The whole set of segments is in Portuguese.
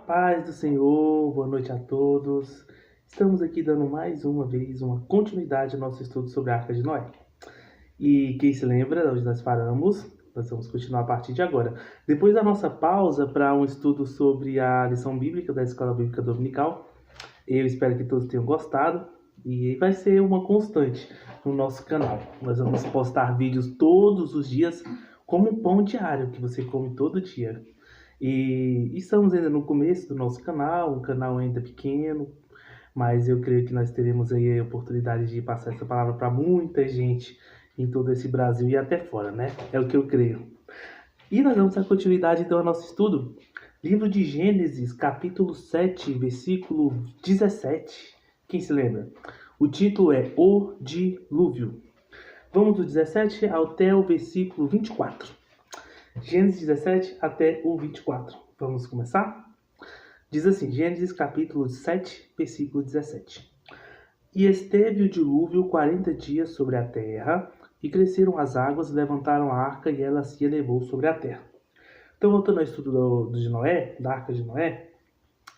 paz do Senhor, boa noite a todos. Estamos aqui dando mais uma vez uma continuidade ao nosso estudo sobre a Arca de Noé. E quem se lembra onde nós paramos, nós vamos continuar a partir de agora. Depois da nossa pausa para um estudo sobre a lição bíblica da Escola Bíblica Dominical, eu espero que todos tenham gostado e vai ser uma constante no nosso canal. Nós vamos postar vídeos todos os dias como um pão diário que você come todo dia. E estamos ainda no começo do nosso canal, um canal ainda pequeno, mas eu creio que nós teremos aí a oportunidade de passar essa palavra para muita gente em todo esse Brasil e até fora, né? É o que eu creio. E nós vamos dar continuidade então ao nosso estudo. Livro de Gênesis, capítulo 7, versículo 17. Quem se lembra? O título é O Dilúvio. Vamos do 17 até o versículo 24. Gênesis 17 até o 24. Vamos começar? Diz assim, Gênesis capítulo 7, versículo 17. E esteve o dilúvio 40 dias sobre a terra, e cresceram as águas, levantaram a arca, e ela se elevou sobre a terra. Então, voltando ao estudo de Noé, da arca de Noé,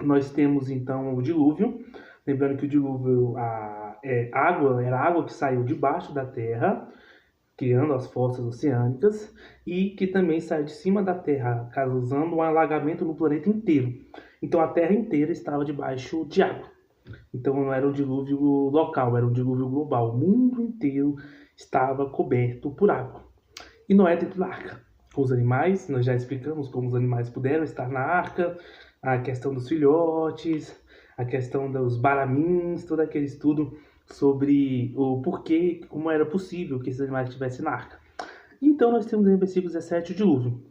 nós temos então o dilúvio. Lembrando que o dilúvio era água que saiu debaixo da terra, criando as fossas oceânicas, e que também saiu de cima da Terra, causando um alagamento no planeta inteiro. Então a Terra inteira estava debaixo de água. Então não era um dilúvio local, era um dilúvio global. O mundo inteiro estava coberto por água. E Noé dentro da arca. Com os animais, nós já explicamos como os animais puderam estar na arca, a questão dos filhotes, a questão dos baramins, todo aquele estudo sobre o porquê, como era possível que esses animais estivessem na arca. Então nós temos em versículo 17 o dilúvio.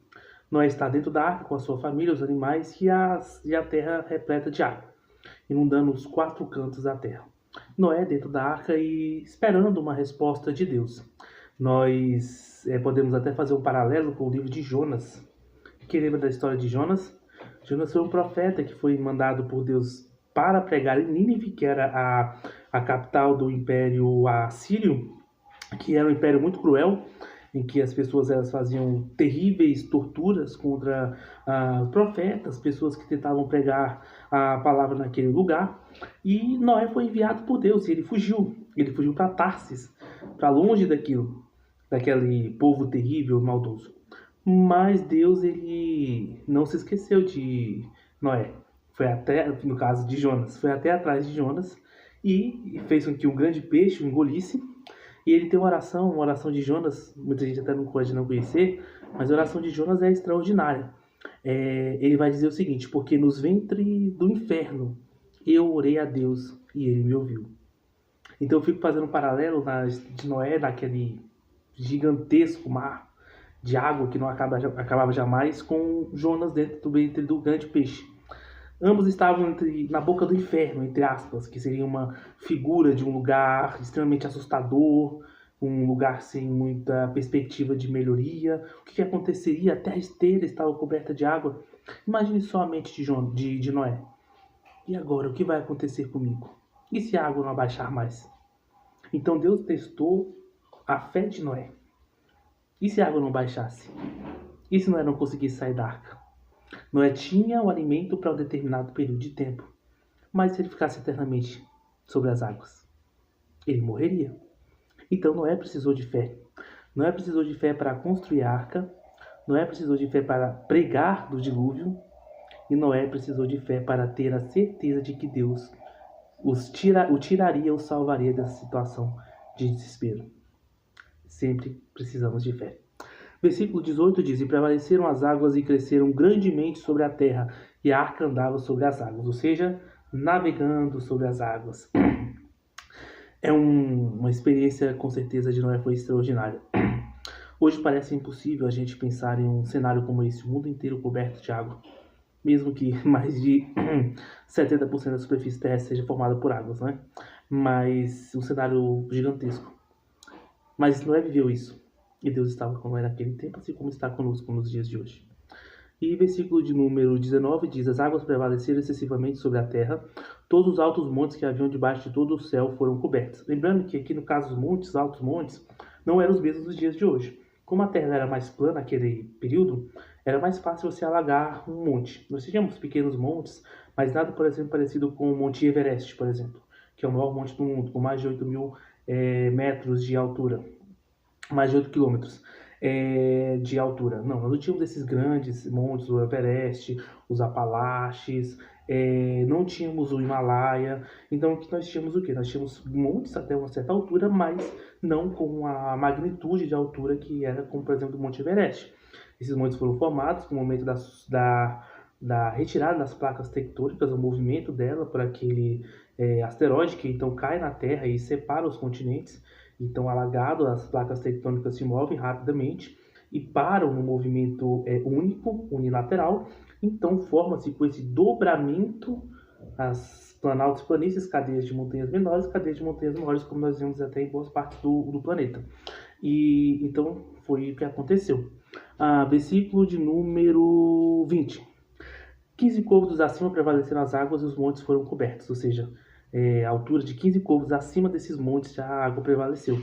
Noé está dentro da arca com a sua família, os animais e a terra repleta de água, inundando os 4 cantos da terra. Noé dentro da arca e esperando uma resposta de Deus. Nós podemos até fazer um paralelo com o livro de Jonas. Quem lembra da história de Jonas? Jonas foi um profeta que foi mandado por Deus para pregar em Nínive, que era a capital do Império Assírio, que era um império muito cruel, em que as pessoas elas faziam terríveis torturas contra profetas, pessoas que tentavam pregar a palavra naquele lugar. E Noé foi enviado por Deus e ele fugiu para Tarsis, para longe daquele povo terrível, maldoso. Mas Deus ele não se esqueceu de Noé. Foi até, no caso de Jonas, foi até atrás de Jonas e fez com que um grande peixe o engolisse. E ele tem uma oração de Jonas, muita gente até não pode não conhecer, mas a oração de Jonas é extraordinária. Ele vai dizer o seguinte: porque nos ventres do inferno eu orei a Deus e ele me ouviu. Então eu fico fazendo um paralelo de Noé, naquele gigantesco mar de água que não acabava jamais, com Jonas dentro do ventre do grande peixe. Ambos estavam na boca do inferno, entre aspas, que seria uma figura de um lugar extremamente assustador, um lugar sem muita perspectiva de melhoria. O que aconteceria? A terra inteira estava coberta de água. Imagine só a mente de Noé. E agora, o que vai acontecer comigo? E se a água não abaixar mais? Então Deus testou a fé de Noé. E se a água não baixasse? E se Noé não conseguisse sair da arca? Noé tinha o alimento para um determinado período de tempo, mas se ele ficasse eternamente sobre as águas, ele morreria. Então Noé precisou de fé. Noé precisou de fé para construir a arca, Noé precisou de fé para pregar do dilúvio, e Noé precisou de fé para ter a certeza de que Deus o tiraria, o salvaria dessa situação de desespero. Sempre precisamos de fé. Versículo 18 diz: E prevaleceram as águas e cresceram grandemente sobre a terra, e a arca andava sobre as águas, ou seja, navegando sobre as águas. Uma experiência, com certeza, de Noé foi extraordinária. Hoje parece impossível a gente pensar em um cenário como esse, o mundo inteiro coberto de água, mesmo que mais de 70% da superfície terrestre seja formada por águas, né? Mas um cenário gigantesco. Mas Noé viveu isso. E Deus estava com Noé naquele tempo, assim como está conosco nos dias de hoje. E versículo de número 19 diz: As águas prevaleceram excessivamente sobre a terra, todos os altos montes que haviam debaixo de todo o céu foram cobertos. Lembrando que aqui no caso os montes, altos montes, não eram os mesmos dos dias de hoje. Como a terra era mais plana naquele período, era mais fácil você alagar um monte. Nós tínhamos pequenos montes, mas nada, por exemplo, parecido com o Monte Everest, por exemplo, que é o maior monte do mundo, com mais de 8.000 metros de altura, mais de 8 quilômetros de altura. Não, nós não tínhamos esses grandes montes, o Everest, os Apalaches, não tínhamos o Himalaia. Então aqui nós tínhamos o quê? Nós tínhamos montes até uma certa altura, mas não com a magnitude de altura que era, como por exemplo o Monte Everest. Esses montes foram formados no momento da retirada das placas tectônicas, o movimento dela por aquele asteroide que então cai na Terra e separa os continentes. Então, alagado, as placas tectônicas se movem rapidamente e param no movimento único, unilateral. Então, forma-se com esse dobramento as planaltos, planícies, cadeias de montanhas menores, cadeias de montanhas maiores, como nós vemos até em boas partes do planeta. E então foi o que aconteceu. Versículo de número 20. 15 côvados acima prevaleceram as águas e os montes foram cobertos, ou seja, a altura de 15 côvados acima desses montes a água prevaleceu.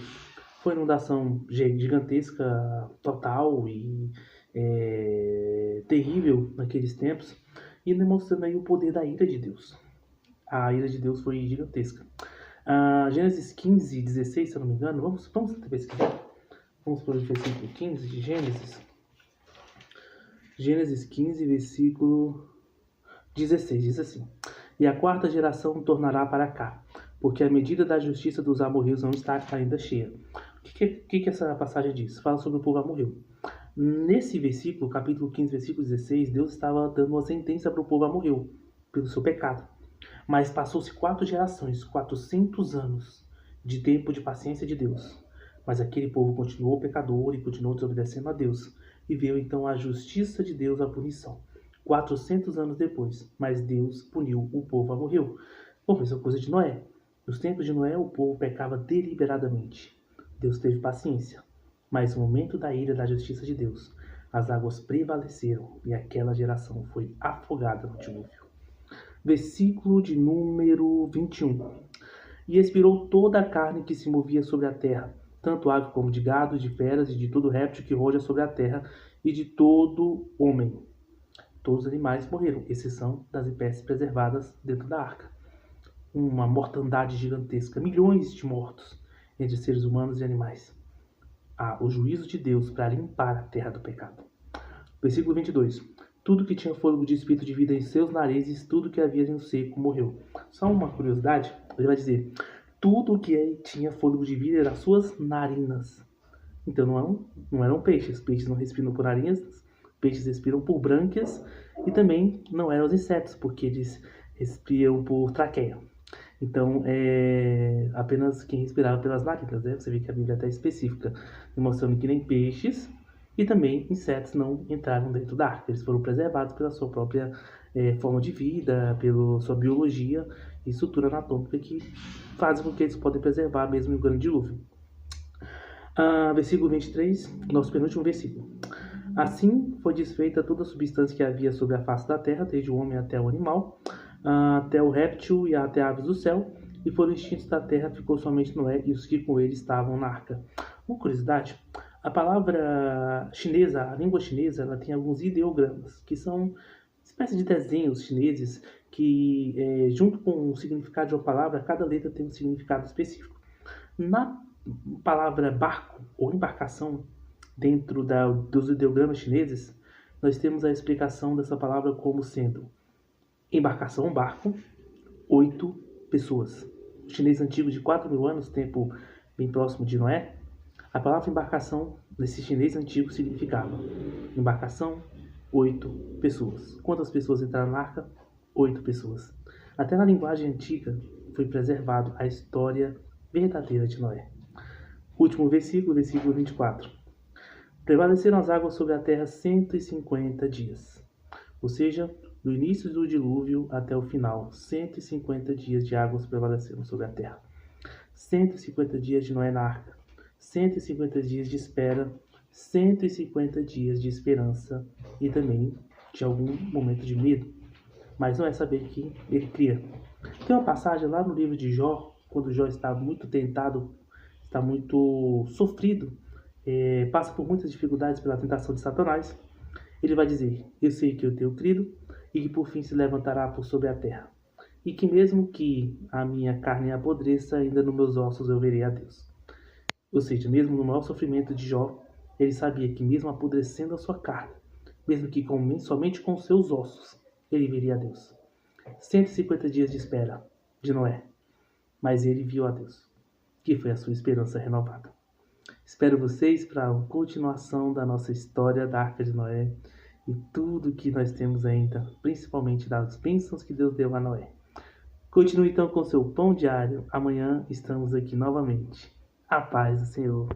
Foi inundação gigantesca, total e terrível naqueles tempos, e demonstrando aí o poder da ira de Deus. A ira de Deus foi gigantesca. Gênesis 15, 16, se eu não me engano, vamos pesquisar. Vamos para o versículo 15 de Gênesis. Gênesis 15, versículo 16, diz assim: E a quarta geração tornará para cá, porque a medida da justiça dos amorreus não está ainda cheia. O que essa passagem diz? Fala sobre o povo amorreu. Nesse versículo, capítulo 15, versículo 16, Deus estava dando uma sentença para o povo amorreu, pelo seu pecado. Mas passou-se 4 gerações, 400 anos de tempo de paciência de Deus. Mas aquele povo continuou pecador e continuou desobedecendo a Deus. E veio então a justiça de Deus, a punição. 400 anos depois, mas Deus puniu o povo amorreu. Bom, isso é coisa de Noé. Nos tempos de Noé, o povo pecava deliberadamente. Deus teve paciência. Mas no momento da ira da justiça de Deus, as águas prevaleceram e aquela geração foi afogada no dilúvio. Versículo de número 21. E expirou toda a carne que se movia sobre a terra, tanto ave como de gado, de feras e de todo réptil que roja sobre a terra, e de todo homem. Todos os animais morreram, exceção das espécies preservadas dentro da arca. Uma mortandade gigantesca, milhões de mortos entre seres humanos e animais. O juízo de Deus para limpar a terra do pecado. Versículo 22. Tudo que tinha fôlego de espírito de vida em seus narizes, tudo que havia no seco morreu. Só uma curiosidade, ele vai dizer, tudo que tinha fôlego de vida eram suas narinas. Então não eram peixes. Peixes não respiram por narinas, peixes respiram por brânquias, e também não eram os insetos, porque eles respiram por traqueia. Então, apenas quem respirava pelas narinas, né? Você vê que a Bíblia é até específica, demonstrando que nem peixes e também insetos não entraram dentro da arca. Eles foram preservados pela sua própria forma de vida, pela sua biologia e estrutura anatômica que fazem com que eles podem preservar mesmo em um grande dilúvio. Versículo 23, nosso penúltimo versículo. Assim foi desfeita toda a substância que havia sobre a face da terra, desde o homem até o animal, até o réptil e até aves do céu, e foram extintos da terra, ficou somente Noé e os que com ele estavam na arca. Uma curiosidade, a palavra chinesa, a língua chinesa, ela tem alguns ideogramas, que são espécies de desenhos chineses que, junto com o significado de uma palavra, cada letra tem um significado específico. Na palavra barco ou embarcação, dentro dos ideogramas chineses, nós temos a explicação dessa palavra como sendo embarcação, barco, 8 pessoas. O chinês antigo de 4.000 anos, tempo bem próximo de Noé, a palavra embarcação, nesse chinês antigo, significava embarcação, 8 pessoas. Quantas pessoas entraram na arca? 8 pessoas. Até na linguagem antiga foi preservado a história verdadeira de Noé. Último versículo, versículo 24. Prevaleceram as águas sobre a terra 150 dias. Ou seja, do início do dilúvio até o final, 150 dias de águas prevaleceram sobre a terra. 150 dias de Noé na arca. 150 dias de espera. 150 dias de esperança e também de algum momento de medo. Mas não é saber que ele cria. Tem uma passagem lá no livro de Jó, quando Jó está muito tentado, está muito sofrido, passa por muitas dificuldades pela tentação de Satanás. Ele vai dizer: eu sei que eu tenho crido e que por fim se levantará por sobre a terra. E que mesmo que a minha carne apodreça, ainda nos meus ossos eu verei a Deus. Ou seja, mesmo no maior sofrimento de Jó, ele sabia que mesmo apodrecendo a sua carne, mesmo que somente com os seus ossos, ele veria a Deus. 150 dias de espera de Noé, mas ele viu a Deus, que foi a sua esperança renovada. Espero vocês para a continuação da nossa história da Arca de Noé e tudo que nós temos ainda, principalmente das bênçãos que Deus deu a Noé. Continue então com seu pão diário. Amanhã estamos aqui novamente. A paz do Senhor.